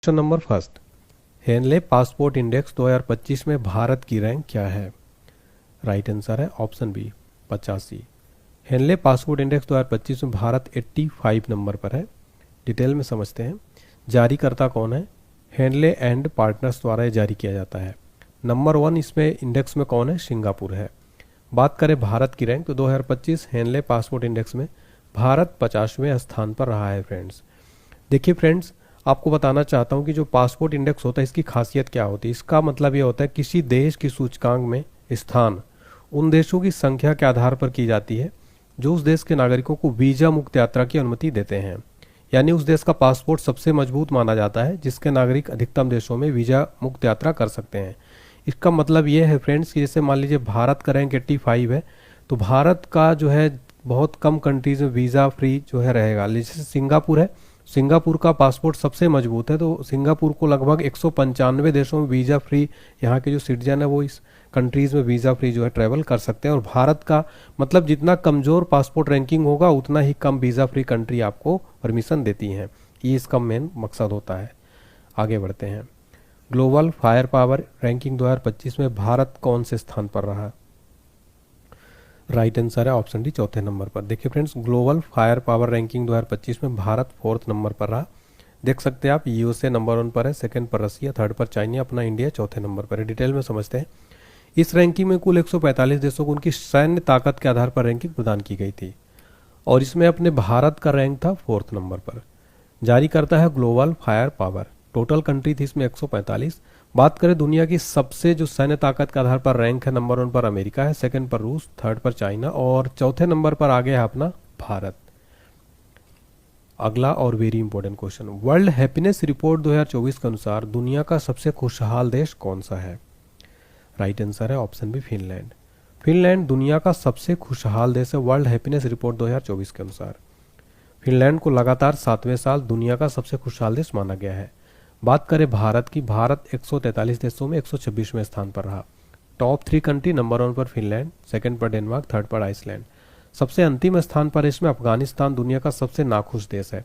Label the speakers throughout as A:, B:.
A: Question number first, Henley passport index 2025 में भारत की rank क्या है? राइट आंसर है option B 85। Henley passport index 2025 में भारत 85 नंबर पर है। डिटेल में समझते हैं। जारीकर्ता कौन है? हेनले एंड पार्टनर्स द्वारा ये जारी किया जाता है। नंबर 1 इसमें इंडेक्स में कौन है? सिंगापुर है। बात करें भारत की रैंक तो 2025 हेनले पासपोर्ट इंडेक्स में भारत 50वें स्थान पर रहा है। फ्रेंड्स देखिए फ्रेंड्स, आपको बताना चाहता हूं कि जो पासपोर्ट इंडेक्स होता है इसकी खासियत क्या होती है। इसका मतलब ये होता है किसी देश की सूचकांक में स्थान उन देशों की संख्या के आधार पर की जाती है जो उस देश के नागरिकों को वीजा मुक्त यात्रा की अनुमति देते हैं। यानी उस देश का पासपोर्ट सबसे मजबूत माना जाता है जिसके नागरिक अधिकतम देशों में वीजा मुक्त यात्रा कर सकते हैं। इसका मतलब ये है फ्रेंड्स कि जैसे मान लीजिए भारत का रैंक 85 है तो भारत का जो है बहुत कम कंट्रीज में वीज़ा फ्री जो है रहेगा। जैसे सिंगापुर है, सिंगापुर का पासपोर्ट सबसे मजबूत है तो सिंगापुर को लगभग 195 देशों में वीज़ा फ्री, यहाँ के जो सिटीजन है वो इस कंट्रीज़ में वीज़ा फ्री जो है ट्रैवल कर सकते हैं। और भारत का मतलब जितना कमज़ोर पासपोर्ट रैंकिंग होगा उतना ही कम वीज़ा फ्री कंट्री आपको परमिशन देती हैं। ये इसका मेन मकसद होता है। आगे बढ़ते हैं। ग्लोबल फायर पावर रैंकिंग 2025 में भारत कौन से स्थान पर रहा? राइट आंसर है ऑप्शन डी चौथे नंबर पर। देखिए friends, global fire power ranking 2025 में भारत 4th नंबर पर रहा। देख सकते हैं आप, यूएसए नंबर 1 पर है, 2nd पर रसिया, 3rd पर चाइना, अपना इंडिया 4थे नंबर पर है। डिटेल में समझते हैं। इस रैंकिंग में कुल 145 देशों को उनकी सैन्य ताकत के आधार पर रैंकिंग प्रदान की गई थी और इसमें अपने भारत का रैंक था 4th नंबर पर। जारी करता है global fire power. Total country थी इसमें 145। बात करें दुनिया की सबसे जो सैन्य ताकत के आधार पर रैंक है, नंबर 1 पर अमेरिका है, 2nd पर रूस, 3rd पर चाइना और 4थे नंबर पर आ गया है अपना भारत। अगला और very important question, world happiness report 2024 के अनुसार दुनिया का सबसे खुशहाल देश कौन सा है? राइट आंसर है ऑप्शन बी फिनलैंड। फिनलैंड दुनिया का सबसे खुशहाल देश है वर्ल्ड हैप्पीनेस रिपोर्ट 2024 के अनुसार। फिनलैंड को लगातार 7वें साल दुनिया का सबसे खुशहाल देश माना गया है। बात करें भारत की, भारत 143 देशों में 126वें स्थान पर रहा। टॉप 3 कंट्री, नंबर 1 पर फिनलैंड, 2nd पर डेनमार्क, 3rd पर आइसलैंड। सबसे अंतिम स्थान पर इसमें अफगानिस्तान दुनिया का सबसे नाखुश देश है।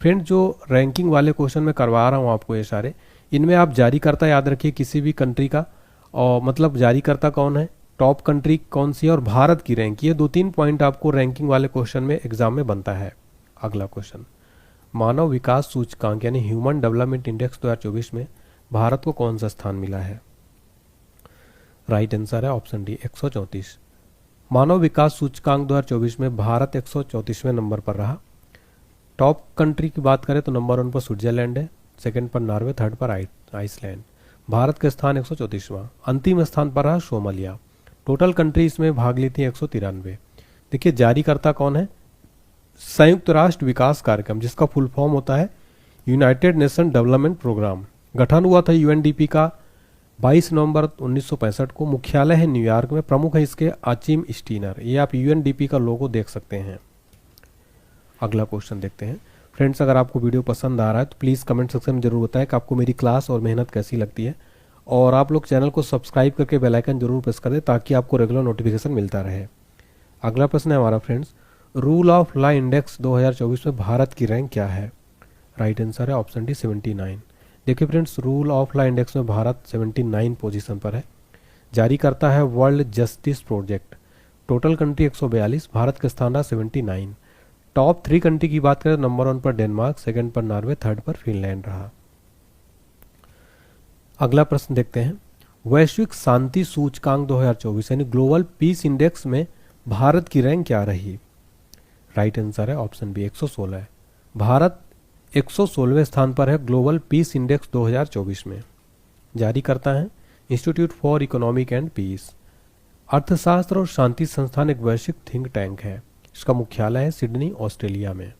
A: फ्रेंड, जो रैंकिंग वाले क्वेश्चन में करवा रहा हूँ आपको ये सारे, इनमें आप जारीकर्ता याद रखिए किसी भी कंट्री का, और मतलब जारीकर्ता कौन है, टॉप कंट्री कौन सी है और भारत की रैंक। ये 2-3 पॉइंट आपको रैंकिंग वाले क्वेश्चन में एग्जाम में बनता है। अगला क्वेश्चन, मानव विकास सूचकांक यानी ह्यूमन डेवलपमेंट इंडेक्स 2024 में भारत को कौन सा स्थान मिला है? राइट आंसर है ऑप्शन डी 134। मानव विकास सूचकांक 2024 में भारत 134वें नंबर पर रहा। टॉप कंट्री की बात करें तो नंबर 1 पर स्विट्जरलैंड है, 2nd पर नॉर्वे, 3rd पर आइसलैंड। भारत का स्थान 134वां। अंतिम स्थान पर रहा सोमालिया। टोटल कंट्री इसमें भाग ली थी 193। देखिए जारीकर्ता कौन है? संयुक्त राष्ट्र विकास कार्यक्रम, जिसका फुल फॉर्म होता है यूनाइटेड नेशन डेवलपमेंट प्रोग्राम। गठन हुआ था यूएनडीपी का 22 नवंबर 1965 को। मुख्यालय है न्यूयॉर्क में। प्रमुख है इसके आचिम स्टीनर। ये आप यूएनडीपी का लोगो देख सकते हैं। अगला क्वेश्चन देखते हैं। फ्रेंड्स, अगर आपको वीडियो पसंद आ रहा है तो प्लीज़ कमेंट सेक्शन में जरूर बताएं कि आपको मेरी क्लास और मेहनत कैसी लगती है, और आप लोग चैनल को सब्सक्राइब करके बेल आइकन जरूर प्रेस कर दें ताकि आपको रेगुलर नोटिफिकेशन मिलता रहे। अगला प्रश्न है हमारा friends, rule of law index 2024 में भारत की रैंक क्या है? राइट आंसर है ऑप्शन डी 79। देखिए friends, rule of law index में भारत 79 पोजीशन पर है। जारी करता है world justice project. Total country 142, Bharat का स्थान रहा 79। टॉप 3 कंट्री की बात करें, नंबर 1 पर डेनमार्क, 2nd पर नॉर्वे, 3rd पर फिनलैंड रहा। अगला प्रश्न देखते हैं, वैश्विक शांति सूचकांक 2024 यानी ग्लोबल पीस इंडेक्स में भारत की रैंक क्या रही? राइट आंसर है ऑप्शन बी 116 है। भारत 116वें स्थान पर है ग्लोबल पीस इंडेक्स 2024 में। जारी करता है Institute for Economic and Peace. अर्थशास्त्र और शांति संस्थान एक वैश्विक थिंक टैंक है। इसका मुख्यालय है सिडनी, ऑस्ट्रेलिया में।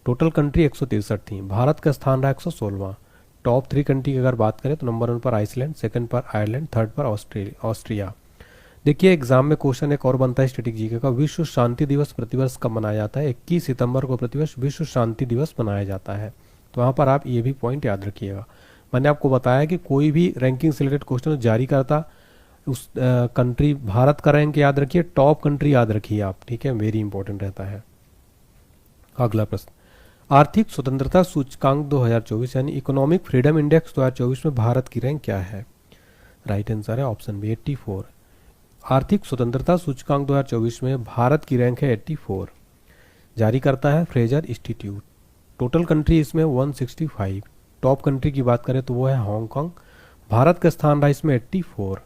A: टोटल कंट्री 163 थी। भारत का स्थान रहा 116वां। टॉप 3 कंट्री की अगर बात करें तो नंबर 1 पर आइसलैंड, 2nd पर आयरलैंड, 3rd पर ऑस्ट्रिया। देखिए एग्जाम में क्वेश्चन एक और बनता है स्टैटिक जीके का, विश्व शांति दिवस प्रतिवर्ष कब मनाया जाता है? 21 सितंबर को प्रतिवर्ष विश्व शांति दिवस मनाया जाता है। तो वहाँ पर आप ये भी पॉइंट याद रखिएगा। मैंने आपको बताया कि कोई भी रैंकिंग से रिलेटेड क्वेश्चन जारी करता उस कंट्री, भारत का रैंक याद रखिए, टॉप कंट्री याद रखिए आप, ठीक है, वेरी इंपॉर्टेंट रहता है। अगला प्रश्न, आर्थिक स्वतंत्रता सूचकांक 2024 यानी इकोनॉमिक फ्रीडम इंडेक्स 2024 में भारत की रैंक क्या है? राइट आंसर है ऑप्शन बी 84। आर्थिक स्वतंत्रता सूचकांक 2024 में भारत की रैंक है 84। जारी करता है फ्रेजर इंस्टीट्यूट। टोटल कंट्री इसमें 165। टॉप कंट्री की बात करें तो वो है हांगकांग। भारत का स्थान रहा इसमें 84।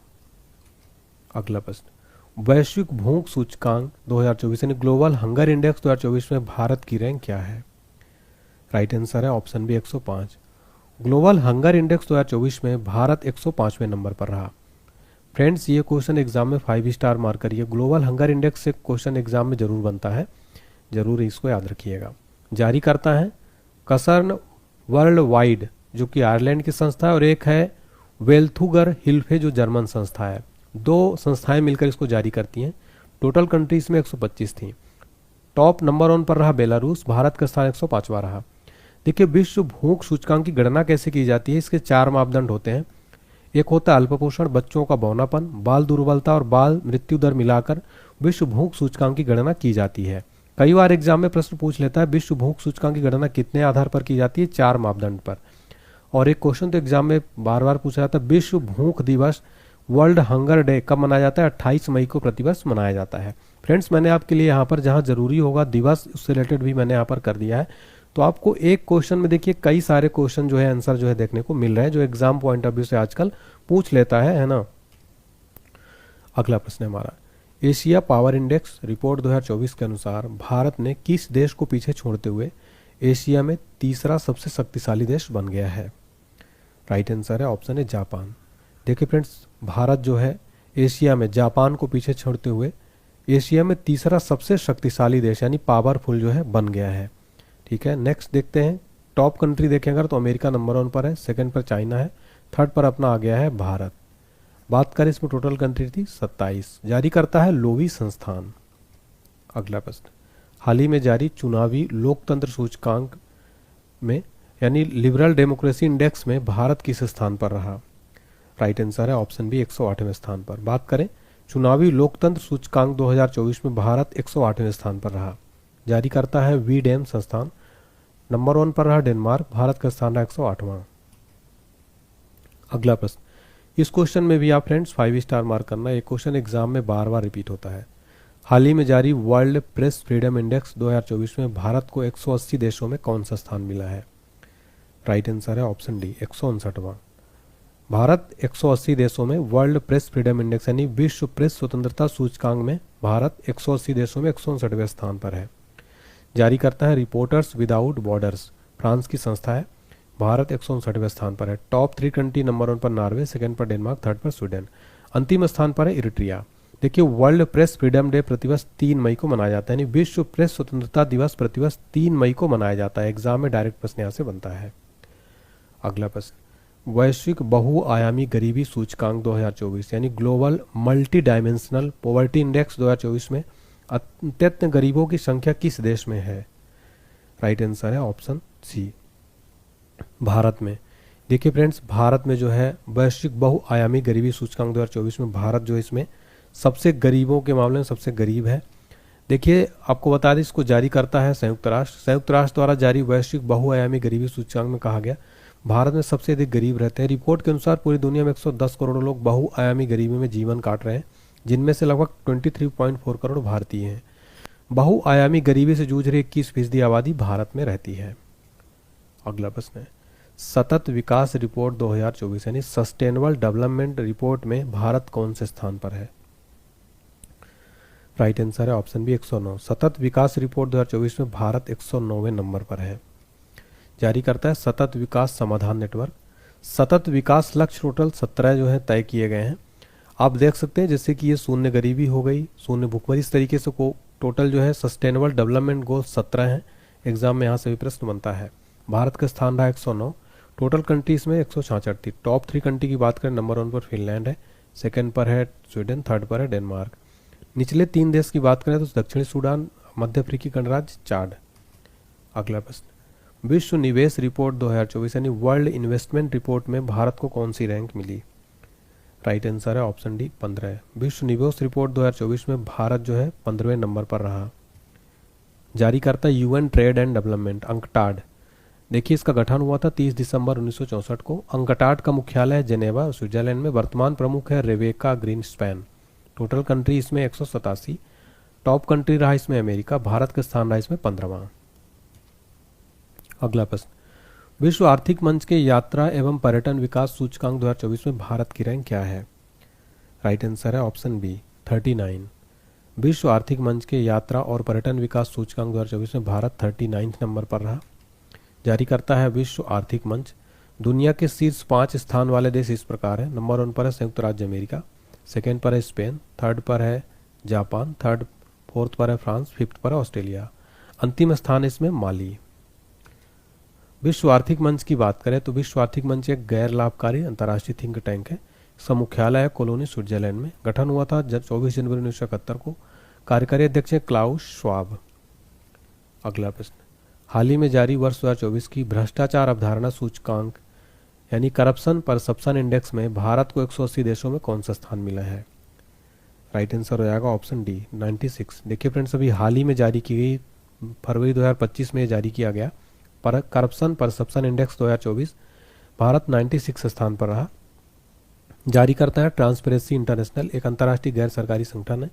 A: अगला प्रश्न, वैश्विक भूख सूचकांक 2024 यानी ग्लोबल हंगर इंडेक्स 2024 में भारत की रैंक क्या है? राइट आंसर है option B 105। Global Hunger Index 2024 में भारत 105वें नंबर पर रहा। फ्रेंड्स, ये क्वेश्चन एग्जाम में 5 स्टार मार्क करिए। ग्लोबल हंगर इंडेक्स से क्वेश्चन एग्जाम में जरूर बनता है, जरूर इसको याद रखिएगा। जारी करता है कसर्न वर्ल्ड वाइड, जो कि आयरलैंड की संस्था है, और एक है वेल्थुगर हिल्फे, जो जर्मन संस्था है। दो संस्थाएं मिलकर इसको जारी करती हैं। टोटल कंट्रीज में 125 थी। टॉप नंबर 1 पर रहा बेलारूस। भारत का स्थान 105वां रहा। देखिए, विश्व भूख सूचकांक की गणना कैसे की जाती है? इसके 4 मापदंड होते हैं। एक होता है अल्पपोषण, बच्चों का बौनापन, बाल दुर्बलता और बाल मृत्यु दर मिलाकर विश्व भूख सूचकांक की गणना की जाती है। कई बार एग्जाम में प्रश्न पूछ लेता है विश्व भूख सूचकांक की गणना कितने आधार पर की जाती है? 4 मापदंड पर। और एक क्वेश्चन तो एग्जाम में बार बार पूछा जाता है, विश्व भूख दिवस वर्ल्ड हंगर डे कब मनाया जाता है? 28 मई को प्रतिवर्ष मनाया जाता है। फ्रेंड्स, मैंने आपके लिए यहाँ पर जहाँ जरूरी होगा दिवस, उससे रिलेटेड भी मैंने यहाँ पर कर दिया है। तो आपको एक क्वेश्चन में देखिए कई सारे क्वेश्चन जो है आंसर जो है देखने को मिल रहे हैं, जो एग्जाम पॉइंट ऑफ व्यू से आजकल पूछ लेता है ना। अगला प्रश्न है हमारा, एशिया पावर इंडेक्स रिपोर्ट 2024 के अनुसार भारत ने किस देश को पीछे छोड़ते हुए एशिया में तीसरा सबसे शक्तिशाली देश बन गया है? राइट आंसर है ऑप्शन है जापान। देखिए फ्रेंड्स, भारत जो है एशिया में जापान को पीछे छोड़ते हुए एशिया में तीसरा सबसे शक्तिशाली देश यानी पावरफुल जो है बन गया है। ठीक है, नेक्स्ट देखते हैं। टॉप कंट्री देखें अगर तो अमेरिका नंबर 1 पर है, सेकंड पर चाइना है, थर्ड पर अपना आ गया है भारत। बात करें इसमें टोटल कंट्री थी 27। जारी करता है लोवी संस्थान। अगला प्रश्न, हाल ही में जारी चुनावी लोकतंत्र सूचकांक में यानी लिबरल डेमोक्रेसी इंडेक्स में भारत किस स्थान पर रहा? राइट आंसर है ऑप्शन बी 108वें स्थान पर। बात करें चुनावी लोकतंत्र सूचकांक 2024 में भारत 108वें स्थान पर रहा। जारी करता है वी डैम संस्थान। नंबर 1 पर रहा डेनमार्क। भारत का स्थान रहा 108वां। अगला प्रश्न, इस क्वेश्चन में भी आप फ्रेंड्स 5 स्टार मार्क करना। एक क्वेश्चन एग्जाम में बार बार रिपीट होता है। हाल ही में जारी वर्ल्ड प्रेस फ्रीडम इंडेक्स 2024 में भारत को 180 देशों में कौन सा स्थान मिला है? राइट आंसर है ऑप्शन डी 159वां। भारत 180 देशों में वर्ल्ड प्रेस फ्रीडम इंडेक्स यानी विश्व प्रेस स्वतंत्रता सूचकांक में भारत 180 देशों में 159वें स्थान पर है। जारी करता है रिपोर्टर्स विदाउट बॉर्डर्स, फ्रांस की संस्था है। भारत 159वें स्थान पर है। टॉप 3 कंट्री नंबर 1 पर नॉर्वे, सेकंड पर डेनमार्क, थर्ड पर स्वीडन, अंतिम स्थान पर है इरिट्रिया। देखिए, वर्ल्ड प्रेस फ्रीडम डे प्रतिवर्ष 3 मई को मनाया जाता है, यानी विश्व प्रेस स्वतंत्रता दिवस प्रतिवर्ष 3 मई को मनाया जाता है। एग्जाम में डायरेक्ट प्रश्न यहाँ से बनता है। अगला प्रश्न, वैश्विक बहुआयामी गरीबी सूचकांक 2024 यानी global multi dimensional poverty index 2024 में अत्यंत गरीबों की संख्या किस देश में है? राइट आंसर है ऑप्शन सी भारत में। देखिए फ्रेंड्स, भारत में जो है वैश्विक बहुआयामी गरीबी सूचकांक 2024 में भारत जो है इसमें सबसे गरीबों के मामले में सबसे गरीब है। देखिए, आपको बता दें इसको जारी करता है संयुक्त राष्ट्र। संयुक्त राष्ट्र द्वारा जारी वैश्विक बहुआयामी गरीबी सूचकांक में कहा गया भारत में सबसे अधिक गरीब रहते हैं। रिपोर्ट के अनुसार पूरी दुनिया में 110 करोड़ लोग बहुआयामी गरीबी में जीवन काट रहे हैं, जिनमें से लगभग 23.4 करोड़ भारतीय हैं। बहुआयामी गरीबी से जूझ रही 21% आबादी भारत में रहती है। अगला प्रश्न है, सतत विकास रिपोर्ट 2024 यानी सस्टेनेबल डेवलपमेंट रिपोर्ट में भारत कौन से स्थान पर है? राइट आंसर है ऑप्शन बी 109। सतत विकास रिपोर्ट 2024 में भारत 109वें नंबर पर है। जारी करता है सतत विकास समाधान नेटवर्क। सतत विकास लक्ष्य टोटल 17 जो है तय किए गए हैं। आप देख सकते हैं जैसे कि ये शून्य गरीबी हो गई, शून्य भूखमरी, इस तरीके से को टोटल जो है सस्टेनेबल डेवलपमेंट गोल 17 हैं। एग्जाम में यहाँ से भी प्रश्न बनता है। भारत का स्थान रहा 109। टोटल कंट्रीज में 166 थी। टॉप 3 कंट्री की बात करें, नंबर 1 पर फिनलैंड है, सेकंड पर है स्वीडन, थर्ड पर है डेनमार्क। निचले 3 देश की बात करें तो दक्षिणी सूडान, मध्य अफ्रीकी गणराज्य, चाड। अगला प्रश्न, विश्व निवेश रिपोर्ट 2024 यानी वर्ल्ड इन्वेस्टमेंट रिपोर्ट में भारत को कौन सी रैंक मिली? राइट आंसर है ऑप्शन डी 15 है। विश्व निवेश रिपोर्ट 2024 में भारत जो है 15वें नंबर पर रहा। जारी करता है UN trade and development, UNCTAD. देखिए इसका गठन हुआ था 30 दिसंबर 1964 को। अंकटाड का मुख्यालय है जेनेवा, स्विट्जरलैंड में। वर्तमान प्रमुख है रेबेका ग्रीनस्पैन। टोटल कंट्री इसमें 187। टॉप कंट्री रहा इसमें अमेरिका। भारत का स्थान रहा इसमें 15वां। अगला प्रश्न, विश्व आर्थिक मंच के यात्रा एवं पर्यटन विकास सूचकांक 2024 में भारत की रैंक क्या है? राइट आंसर है ऑप्शन बी 39। विश्व आर्थिक मंच के यात्रा और पर्यटन विकास सूचकांक 2024 में भारत 39 नंबर पर रहा। जारी करता है विश्व आर्थिक मंच। दुनिया के शीर्ष 5 स्थान वाले देश इस प्रकार है। नंबर 1 पर है संयुक्त राज्य अमेरिका, सेकेंड पर है स्पेन, थर्ड पर है जापान, फोर्थ पर है फ्रांस, फिफ्थ पर है ऑस्ट्रेलिया, अंतिम स्थान इसमें माली। विश्व आर्थिक मंच की बात करें तो विश्व आर्थिक मंच एक गैर लाभकारी अंतर्राष्ट्रीय थिंक टैंक है। इसका मुख्यालय है कोलोनी, स्विट्जरलैंड में। गठन हुआ था 24 जनवरी 1971 को। कार्यकारी अध्यक्ष है क्लाउस श्वाब। अगला प्रश्न, हाल ही में जारी वर्ष 2024 की भ्रष्टाचार अवधारणा सूचकांक यानी करप्शन परसेप्शन इंडेक्स में भारत को 180 देशों में कौन सा स्थान मिला है? राइट आंसर हो जाएगा ऑप्शन डी 96। देखिए फ्रेंड्स, अभी हाल ही में जारी की गई फरवरी 2025 में जारी किया गया पर करप्शन परसेप्शन इंडेक्स 2024 भारत 96 स्थान पर रहा। जारी करता है ट्रांसपेरेंसी इंटरनेशनल, एक अंतर्राष्ट्रीय गैर सरकारी संगठन है।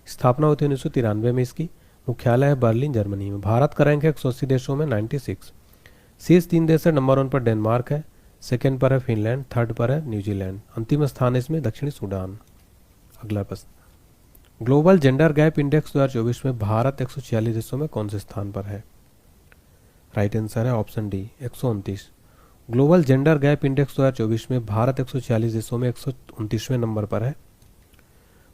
A: स्थापना हुई थी 1993 में। इसकी मुख्यालय है बर्लिन, जर्मनी में। भारत का रैंक है 180 देशों में 96। शीर्ष 3 देश है। नंबर 1 पर डेनमार्क है, सेकेंड पर है फिनलैंड, थर्ड पर है न्यूजीलैंड, अंतिम स्थान है इसमें दक्षिणी सूडान। अगला प्रश्न, ग्लोबल जेंडर गैप इंडेक्स 2024 में भारत 146 देशों में कौन से स्थान पर है? राइट आंसर है option D 129। Global gender gap index 2024 में भारत 146 देशों में 129वें नंबर पर है।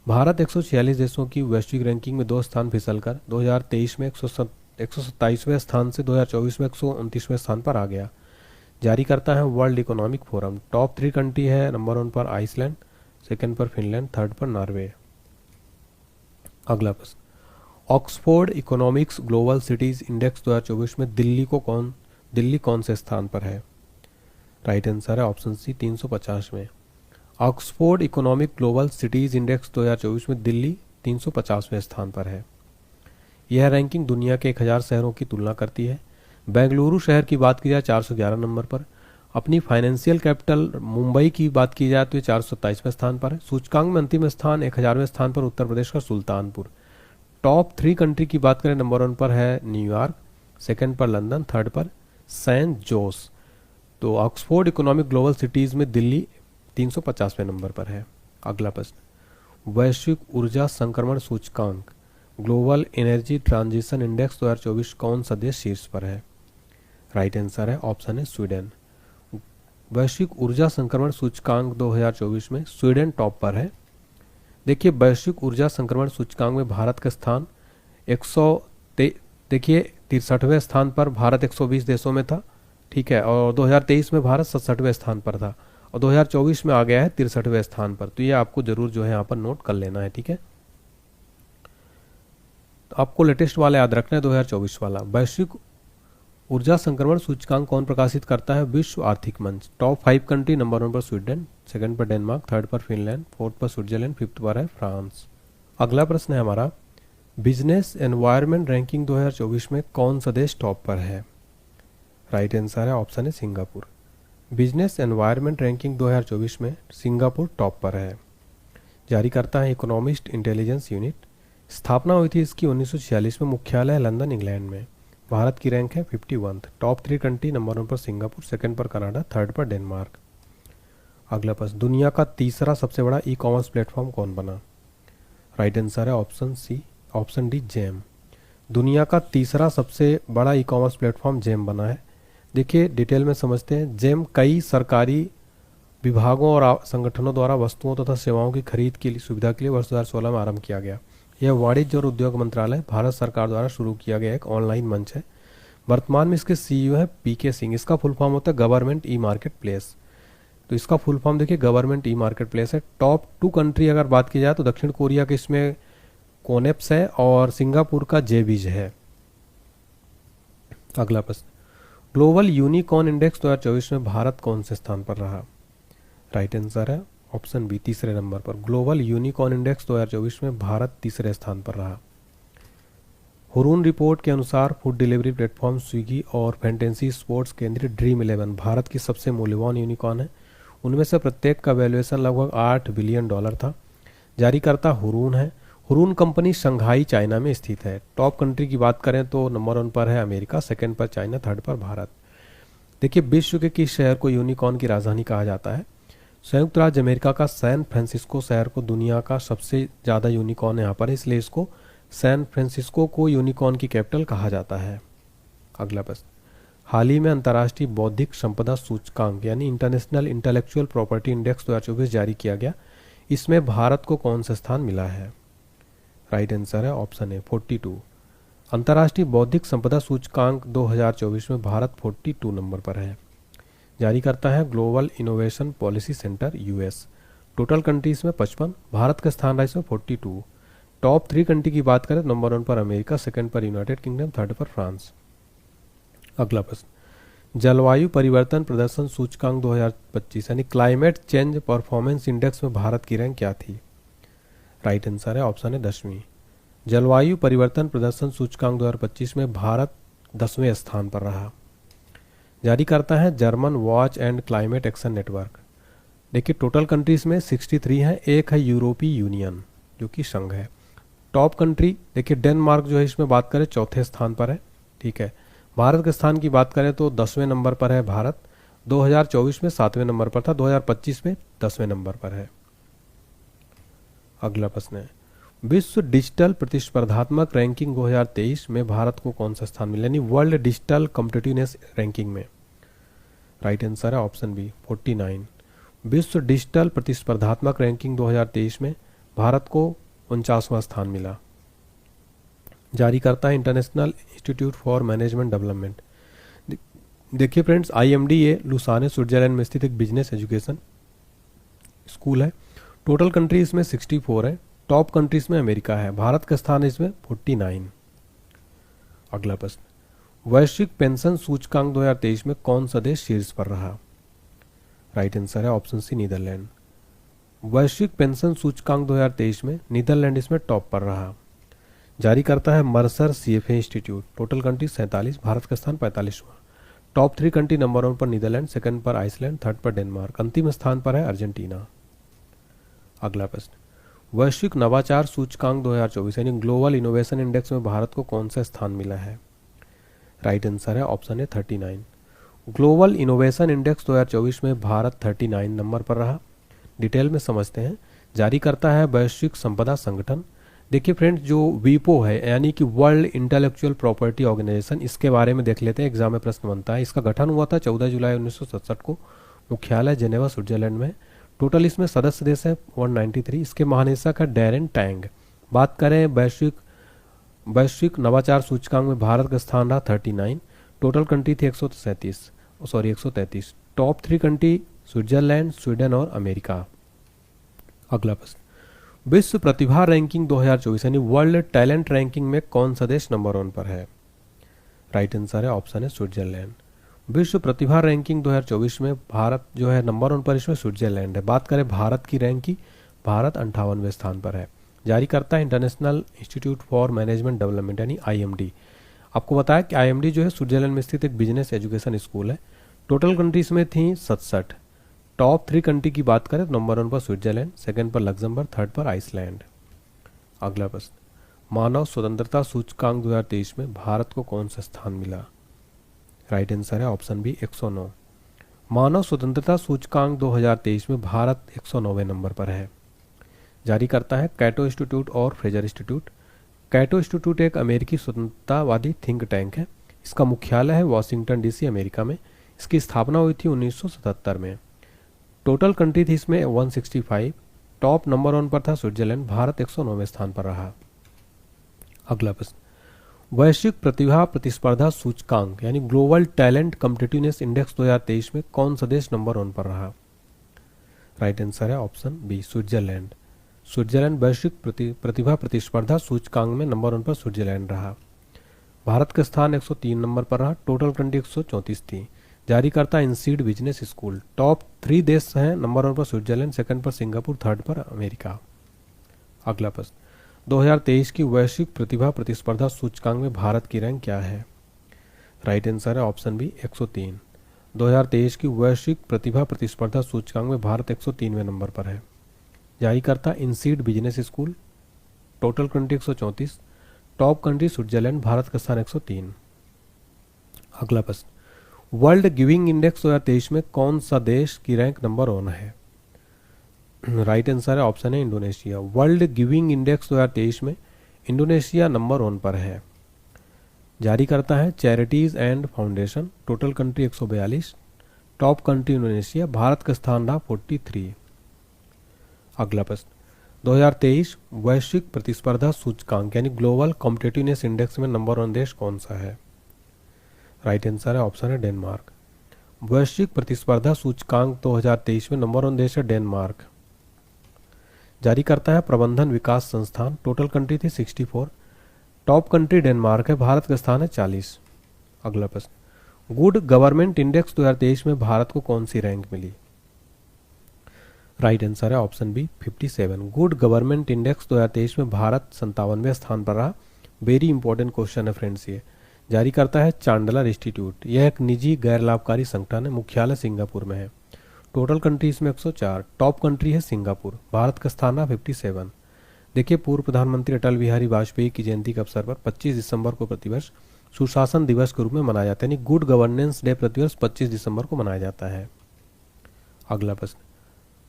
A: भारत 146 देशों की वैश्विक रैंकिंग में 2 स्थान फिसलकर 2023 में 127वें स्थान से 2024 में 129वें स्थान पर आ गया। जारी करता है world economic forum. Top 3 country है। नंबर 1 पर आइसलैंड, सेकंड पर फिनलैंड, थर्ड पर नॉर्वे। अगला प्रश्न, Oxford economics global cities index 2024 में दिल्ली कौन से स्थान पर है? राइट आंसर है ऑप्शन सी 350 में। Oxford economic global cities index 2024 में दिल्ली 350वें स्थान पर है। यह रैंकिंग दुनिया के 1000 शहरों की तुलना करती है। बेंगलुरु शहर की बात की जाए 411 नंबर पर। अपनी फाइनेंशियल कैपिटल मुंबई की बात की जाए तो ये 427वें स्थान पर है। सूचकांक में अंतिम स्थान 1000वें स्थान पर उत्तर प्रदेश का सुल्तानपुर। टॉप 3 कंट्री की बात करें, नंबर 1 पर है न्यूयॉर्क, सेकंड पर लंदन, थर्ड पर सैन जोस। तो ऑक्सफोर्ड इकोनॉमिक ग्लोबल सिटीज में दिल्ली 350वें नंबर पर है। अगला प्रश्न, वैश्विक ऊर्जा संक्रमण सूचकांक ग्लोबल एनर्जी ट्रांजिशन इंडेक्स 2024 कौन सा देश शीर्ष पर है? राइट आंसर है ऑप्शन है स्वीडन। वैश्विक ऊर्जा संक्रमण सूचकांक 2024 में स्वीडन टॉप पर है। देखिए वैश्विक ऊर्जा संक्रमण सूचकांक में भारत का स्थान 63वें स्थान पर भारत 120 देशों में था, ठीक है। और 2023 में भारत 67वें स्थान पर था और 2024 में आ गया है 63वें स्थान पर। तो ये आपको जरूर जो है यहाँ पर नोट कर लेना है, ठीक है। तो आपको लेटेस्ट वाला याद रखना है 2024 वाला। वैश्विक ऊर्जा संक्रमण सूचकांक कौन प्रकाशित करता है? विश्व आर्थिक मंच। टॉप 5 कंट्री, नंबर 1 पर स्वीडन, सेकंड पर डेनमार्क, थर्ड पर फिनलैंड, फोर्थ पर स्विट्जरलैंड, फिफ्थ पर है फ्रांस। अगला प्रश्न है हमारा, बिजनेस एनवायरनमेंट रैंकिंग 2024 में कौन सा देश टॉप पर है? राइट आंसर है ऑप्शन है सिंगापुर। बिजनेस एनवायरनमेंट रैंकिंग 2024 में सिंगापुर टॉप पर है। जारी करता है इकोनॉमिस्ट इंटेलिजेंस यूनिट। स्थापना हुई थी इसकी 1946 में। मुख्यालय है लंदन, इंग्लैंड में। भारत की रैंक है 51। टॉप 3 कंट्री, नंबर 1 पर सिंगापुर, सेकंड पर कनाडा, थर्ड पर डेनमार्क। अगला प्रश्न, दुनिया का तीसरा सबसे बड़ा ई कॉमर्स प्लेटफॉर्म कौन बना? राइट आंसर है ऑप्शन डी जेम। दुनिया का तीसरा सबसे बड़ा ई कॉमर्स प्लेटफॉर्म जेम बना है। देखिए डिटेल में समझते हैं। जेम कई सरकारी विभागों और संगठनों द्वारा वस्तुओं तथा सेवाओं की खरीद की सुविधा के लिए वर्ष 2016 में आरंभ किया गया। यह वाणिज्य और उद्योग मंत्रालय, भारत सरकार द्वारा शुरू किया गया एक ऑनलाइन मंच है। वर्तमान में इसके सीईओ है पीके सिंह। इसका फुल फॉर्म होता है गवर्नमेंट ई मार्केट प्लेस। तो इसका फुल फॉर्म देखिए गवर्नमेंट ई मार्केट प्लेस है। टॉप 2 कंट्री अगर बात की जाए तो दक्षिण कोरिया के इसमें कोनेप्स है और सिंगापुर का जेबीज है। अगला प्रश्न, ग्लोबल यूनिकॉर्न इंडेक्स 2024 में भारत कौन से स्थान पर रहा? राइट आंसर है ऑप्शन बी, तीसरे नंबर पर। ग्लोबल यूनिकॉर्न इंडेक्स 2024 में भारत तीसरे स्थान पर रहा। हुरून रिपोर्ट के अनुसार फूड डिलीवरी प्लेटफॉर्म स्विगी और फैंटेसी स्पोर्ट्स केंद्रित ड्रीम 11 भारत की सबसे मूल्यवान यूनिकॉर्न है। उनमें से प्रत्येक का वैल्यूएशन लगभग $8 बिलियन था। जारीकर्ता हुरून है। हुरून कंपनी शंघाई चाइना में स्थित है। टॉप कंट्री की बात करें तो नंबर 1 पर है अमेरिका, सेकंड पर चाइना, थर्ड पर भारत। देखिए, विश्व के किस शहर को यूनिकॉर्न की राजधानी कहा जाता है? संयुक्त राज्य अमेरिका का सैन फ्रांसिस्को शहर को दुनिया का सबसे ज़्यादा यूनिकॉर्न यहाँ पर है, इसलिए इसको सैन फ्रांसिस्को को यूनिकॉर्न की कैपिटल कहा जाता है। अगला प्रश्न, हाल ही में अंतर्राष्ट्रीय बौद्धिक संपदा सूचकांक यानी इंटरनेशनल इंटेलेक्चुअल प्रॉपर्टी इंडेक्स 2024 जारी किया गया। इसमें भारत को कौन सा स्थान मिला है? राइट आंसर है ऑप्शन ए 42। अंतर्राष्ट्रीय बौद्धिक संपदा सूचकांक 2024 में भारत 42 नंबर पर है। जारी करता है global innovation policy centre US. Total countries में 55, भारत का स्थान रहा इसमें 42। टॉप 3 कंट्री की बात करें, नंबर 1 पर अमेरिका, सेकंड पर यूनाइटेड किंगडम, थर्ड पर फ्रांस। अगला प्रश्न, जलवायु परिवर्तन प्रदर्शन सूचकांक 2025 यानी क्लाइमेट चेंज परफॉर्मेंस इंडेक्स में भारत की रैंक क्या थी? राइट आंसर है ऑप्शन है 10वीं। जलवायु परिवर्तन प्रदर्शन सूचकांक 2025 में भारत 10वें स्थान पर रहा। जारी करता है German watch and climate action network. देखिए, टोटल कंट्रीज में 63 है, एक है यूरोपीय यूनियन जो कि संघ है। टॉप कंट्री देखिए, डेनमार्क जो है इसमें बात करें चौथे स्थान पर है। ठीक है, भारत के स्थान की बात करें तो 10वें नंबर पर है भारत। 2024 में 7वें नंबर पर था, 2025 में 10वें नंबर पर है। अगला प्रश्न है, विश्व डिजिटल प्रतिस्पर्धात्मक रैंकिंग 2023 में भारत को कौन सा स्थान मिला, यानी वर्ल्ड डिजिटल कॉम्पिटिटिवनेस रैंकिंग में? राइट आंसर है ऑप्शन बी 49। विश्व डिजिटल प्रतिस्पर्धात्मक रैंकिंग 2023 में भारत को 49वां स्थान मिला। जारी करता है international institute for management development. देखिए फ्रेंड्स, IMD ये लुसाने स्विट्जरलैंड में स्थित एक बिजनेस एजुकेशन स्कूल है। टोटल कंट्री इसमें 64 है। टॉप कंट्रीज में अमेरिका है, भारत का स्थान इसमें 49। अगला प्रश्न, वैश्विक पेंशन सूचकांक 2023 में कौन सा देश शीर्ष पर रहा? राइट आंसर है ऑप्शन सी नीदरलैंड। वैश्विक पेंशन सूचकांक 2023 में नीदरलैंड इसमें टॉप पर रहा। जारी करता है Mercer CFA institute. Total country 47, Bharat का स्थान 45वां। टॉप 3 कंट्री, नंबर 1 पर नीदरलैंड, सेकंड पर आइसलैंड, थर्ड पर डेनमार्क, अंतिम स्थान पर है अर्जेंटीना। अगला प्रश्न, वैश्विक नवाचार सूचकांक 2024 यानी ग्लोबल इनोवेशन इंडेक्स में भारत को कौन सा स्थान मिला है? राइट आंसर है option A 39। Global innovation index 2024 में भारत 39 नंबर पर रहा। डिटेल में समझते हैं। जारी करता है वैश्विक संपदा संगठन। देखिए फ्रेंड्स, जो वीपो है यानी कि वर्ल्ड इंटेलेक्चुअल प्रॉपर्टी ऑर्गेनाइजेशन, इसके बारे में देख लेते हैं, एग्जाम में प्रश्न बनता है। इसका गठन हुआ था 14 जुलाई 1967 को। मुख्यालय जेनेवा स्विट्जरलैंड में। टोटल इसमें सदस्य देश है 193। इसके महानिदेशक है डैरेन टैंग। बात करें वैश्विक नवाचार सूचकांक में भारत का स्थान रहा 39। टोटल कंट्री थी 133। टॉप 3 कंट्री स्विट्जरलैंड, स्वीडन और अमेरिका। अगला प्रश्न, विश्व प्रतिभा रैंकिंग 2024 यानी वर्ल्ड टैलेंट रैंकिंग में कौन सा देश नंबर 1 पर है? राइट आंसर है ऑप्शन है स्विट्जरलैंड। विश्व प्रतिभा रैंकिंग 2024 में भारत जो है नंबर 1 पर, इसमें स्विट्जरलैंड है। बात करें भारत की रैंक की, भारत 58वें स्थान पर है। जारी करता है international institute for management development यानी IMD। आपको बताया कि IMD जो है स्विट्जरलैंड में स्थित एक बिजनेस एजुकेशन स्कूल है। टोटल कंट्रीज में थी 67। टॉप 3 कंट्री की बात करें तो नंबर 1 पर स्विट्जरलैंड, सेकंड पर लग्जमबर्ग, थर्ड पर आइसलैंड। अगला प्रश्न, मानव स्वतंत्रता सूचकांक 2023 में भारत को कौन सा स्थान मिला? राइट आंसर है ऑप्शन बी 109। मानव स्वतंत्रता सूचकांक 2023 में भारत 109वें नंबर पर है। जारी करता है कैटो इंस्टीट्यूट और फ्रेजर इंस्टीट्यूट। कैटो इंस्टीट्यूट एक अमेरिकी स्वतंत्रतावादी थिंक टैंक है। इसका मुख्यालय है वाशिंगटन DC अमेरिका में। इसकी स्थापना हुई थी 1977 में। टोटल कंट्री थी इसमें 165। टॉप नंबर 1 पर था स्विट्जरलैंड, भारत 109वें स्थान पर रहा। अगला प्रश्न, वैश्विक प्रतिभा प्रतिस्पर्धा सूचकांक यानी ग्लोबल टैलेंट कॉम्पिटिटिवनेस इंडेक्स 2023 में कौन सा देश नंबर 1 पर रहा? राइट आंसर है ऑप्शन बी स्विट्जरलैंड। स्विट्जरलैंड वैश्विक प्रतिभा प्रतिस्पर्धा सूचकांक में नंबर 1 पर स्विट्जरलैंड रहा। भारत का स्थान 103 नंबर पर रहा। टोटल कंट्री 134 थी। जारी करता इंसीड बिजनेस स्कूल। टॉप 3 देश हैं, नंबर 1 पर स्विट्जरलैंड, सेकंड पर सिंगापुर, थर्ड पर अमेरिका। अगला प्रश्न, 2023 की वैश्विक प्रतिभा प्रतिस्पर्धा सूचकांक में भारत की रैंक क्या है? राइट आंसर है ऑप्शन बी 103। 2023 की वैश्विक प्रतिभा प्रतिस्पर्धा सूचकांक में भारत 103वें नंबर पर है। जारीकर्ता INSEAD business school. Total country 134। Top country Switzerland. Bharat का स्थान 103। अगला प्रश्न, वर्ल्ड गिविंग इंडेक्स 2023 में कौन सा देश की रैंक नंबर 1 है? राइट आंसर है ऑप्शन है इंडोनेशिया। वर्ल्ड गिविंग इंडेक्स 2023 में इंडोनेशिया नंबर 1 पर है। जारी करता है charities and foundation. Total country 142। Top country Indonesia. Bharat का स्थान रहा 43। अगला प्रश्न, 2023 वैश्विक प्रतिस्पर्धा सूचकांक यानी ग्लोबल कॉम्पिटिटिवनेस इंडेक्स में नंबर 1 देश कौन सा है? राइट आंसर है ऑप्शन है डेनमार्क। वैश्विक प्रतिस्पर्धा सूचकांक 2023 में नंबर 1 देश है डेनमार्क। जारी करता है प्रबंधन विकास संस्थान। टोटल कंट्री थी 64। टॉप कंट्री डेनमार्क है। भारत का स्थान है 40। अगला प्रश्न, गुड गवर्नमेंट इंडेक्स 2023 में भारत को कौन सी रैंक मिली? राइट आंसर है option B 57। Good Government Index 2023 में भारत 57वें स्थान पर रहा। वेरी इंपॉर्टेंट क्वेश्चन है फ्रेंड्स ये। जारी करता है चांडलर इंस्टीट्यूट। यह एक निजी गैर लाभकारी संगठन है। मुख्यालय सिंगापुर में है। टोटल कंट्री इसमें 104। टॉप कंट्री है सिंगापुर। भारत का स्थान है 57। देखिए, पूर्व प्रधानमंत्री अटल बिहारी वाजपेयी की जयंती के अवसर पर 25 दिसंबर को प्रतिवर्ष सुशासन दिवस के रूप में मनाया जाता है, यानी गुड गवर्नेंस डे प्रतिवर्ष 25 दिसंबर को मनाया जाता है। अगला प्रश्न,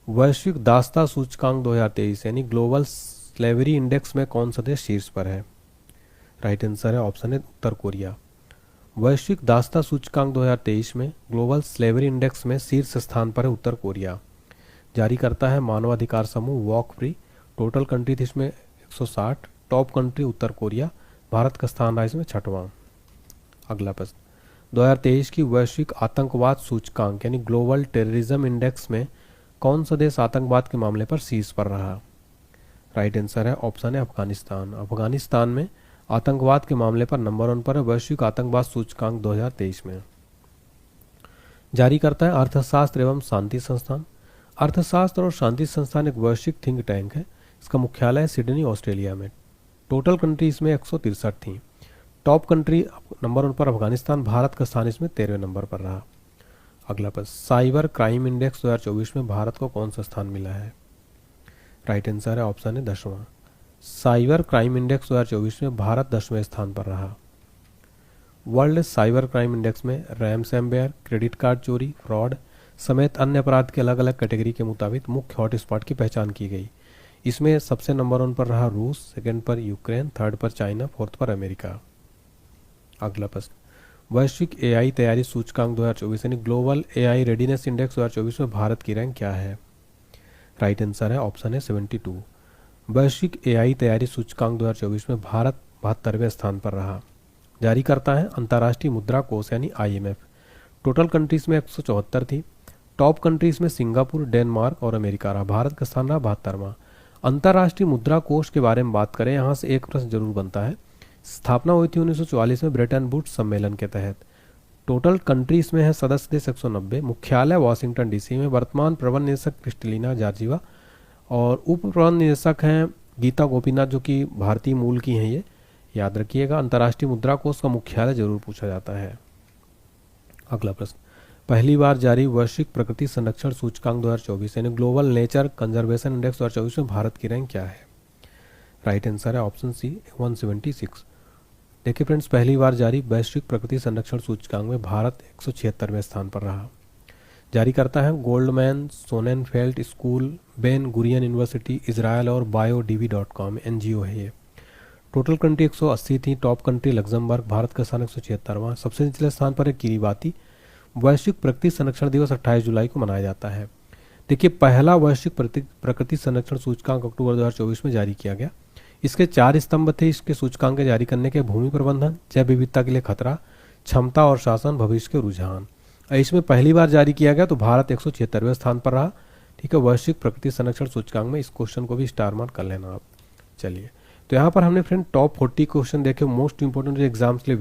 A: वैश्विक दासता सूचकांक 2023 यानी ग्लोबल स्लेवरी इंडेक्स में कौन सा देश शीर्ष पर है? राइट आंसर है ऑप्शन है उत्तर कोरिया। वैश्विक दासता सूचकांक 2023 में ग्लोबल स्लेवरी इंडेक्स में शीर्ष स्थान पर है उत्तर कोरिया। जारी करता है मानवाधिकार समूह वॉक फ्री। टोटल कंट्री थी इसमें 160। टॉप कंट्री उत्तर कोरिया। भारत का स्थान रहा इसमें 6वां। अगला प्रश्न, 2023 की वैश्विक आतंकवाद सूचकांक यानी ग्लोबल टेररिज्म इंडेक्स में कौन सा देश आतंकवाद के मामले पर शीर्ष पर रहा? राइट आंसर है ऑप्शन है अफगानिस्तान। अफगानिस्तान में आतंकवाद के मामले पर नंबर 1 पर है वैश्विक आतंकवाद सूचकांक 2023 में। जारी करता है अर्थशास्त्र एवं शांति संस्थान। अर्थशास्त्र और शांति संस्थान एक वैश्विक थिंक टैंक है। इसका मुख्यालय है सिडनी ऑस्ट्रेलिया में। टोटल कंट्री इसमें 163 थी। टॉप कंट्री नंबर 1 पर अफगानिस्तान। भारत का स्थान इसमें 13वें नंबर पर रहा। अगला प्रश्न, साइबर क्राइम इंडेक्स 2024 में भारत को कौन सा स्थान मिला है? राइट आंसर है ऑप्शन है 10वां। साइबर क्राइम इंडेक्स 2024 में भारत 10वें स्थान पर रहा। वर्ल्ड साइबर क्राइम इंडेक्स में रैमसैमवेयर, क्रेडिट कार्ड चोरी, फ्रॉड समेत अन्य अपराध के अलग अलग कैटेगरी के मुताबिक मुख्य हॉटस्पॉट की पहचान की गई। इसमें सबसे नंबर 1 पर रहा रूस, सेकंड पर यूक्रेन, थर्ड पर चाइना, फोर्थ पर अमेरिका। अगला प्रश्न, वैश्विक एआई तैयारी सूचकांक 2024 यानी ग्लोबल एआई रेडीनेस इंडेक्स 2024 में भारत की रैंक क्या है? राइट आंसर है ऑप्शन है 72। वैश्विक एआई तैयारी सूचकांक 2024 में भारत 72वें स्थान पर रहा। जारी करता है अंतर्राष्ट्रीय मुद्रा कोष यानी IMF। टोटल कंट्रीज में 174 थी। टॉप कंट्रीज में सिंगापुर, डेनमार्क और अमेरिका रहा। भारत का स्थान रहा 72वां। अंतर्राष्ट्रीय मुद्रा कोष के बारे में बात करें, यहाँ से एक प्रश्न जरूर बनता है। स्थापना हुई थी 1944 में ब्रेटन वुड्स सम्मेलन के तहत। टोटल कंट्रीज में है सदस्य देश 190। मुख्यालय वाशिंगटन DC में। वर्तमान प्रबंध निदेशक क्रिस्टलिना जॉर्जिवा और उप प्रबंध निदेशक हैं गीता गोपीनाथ, जो कि भारतीय मूल की हैं। ये याद रखिएगा। अंतर्राष्ट्रीय मुद्रा कोष का मुख्यालय जरूर पूछा जाता है। अगला प्रश्न, पहली बार जारी वैश्विक प्रकृति संरक्षण सूचकांक 2024 यानी ग्लोबल नेचर कंजर्वेशन इंडेक्स 2024 में भारत की रैंक क्या है? राइट आंसर है ऑप्शन सी 176। देखिए फ्रेंड्स, पहली बार जारी वैश्विक प्रकृति संरक्षण सूचकांक में भारत 176वें स्थान पर रहा। जारी करता है Goldman Sonnenfeld school, Ben Gurion university, Israel और biodv.com NGO है ये। टोटल कंट्री 180 थी। Top country Luxembourg. भारत का स्थान 176वां। सबसे निचले स्थान पर है किरीबाती। वैश्विक प्रकृति संरक्षण दिवस 28 जुलाई को मनाया जाता है। देखिए, पहला वैश्विक प्रकृति संरक्षण सूचकांक अक्टूबर 2024 में जारी किया गया। इसके 4 स्तंभ थे इसके सूचकांक के जारी करने के: भूमि प्रबंधन, जैव विविधता के लिए खतरा, क्षमता और शासन, भविष्य के रुझान। इसमें पहली बार जारी किया गया तो भारत 176वें स्थान पर रहा। ठीक है, वैश्विक प्रकृति संरक्षण सूचकांक में। इस क्वेश्चन को भी स्टार मार्क कर लेना आप। चलिए, तो यहाँ पर हमने फ्रेंड टॉप 40 क्वेश्चन देखे, मोस्ट इंपोर्टेंट जो एग्जाम्स के लिए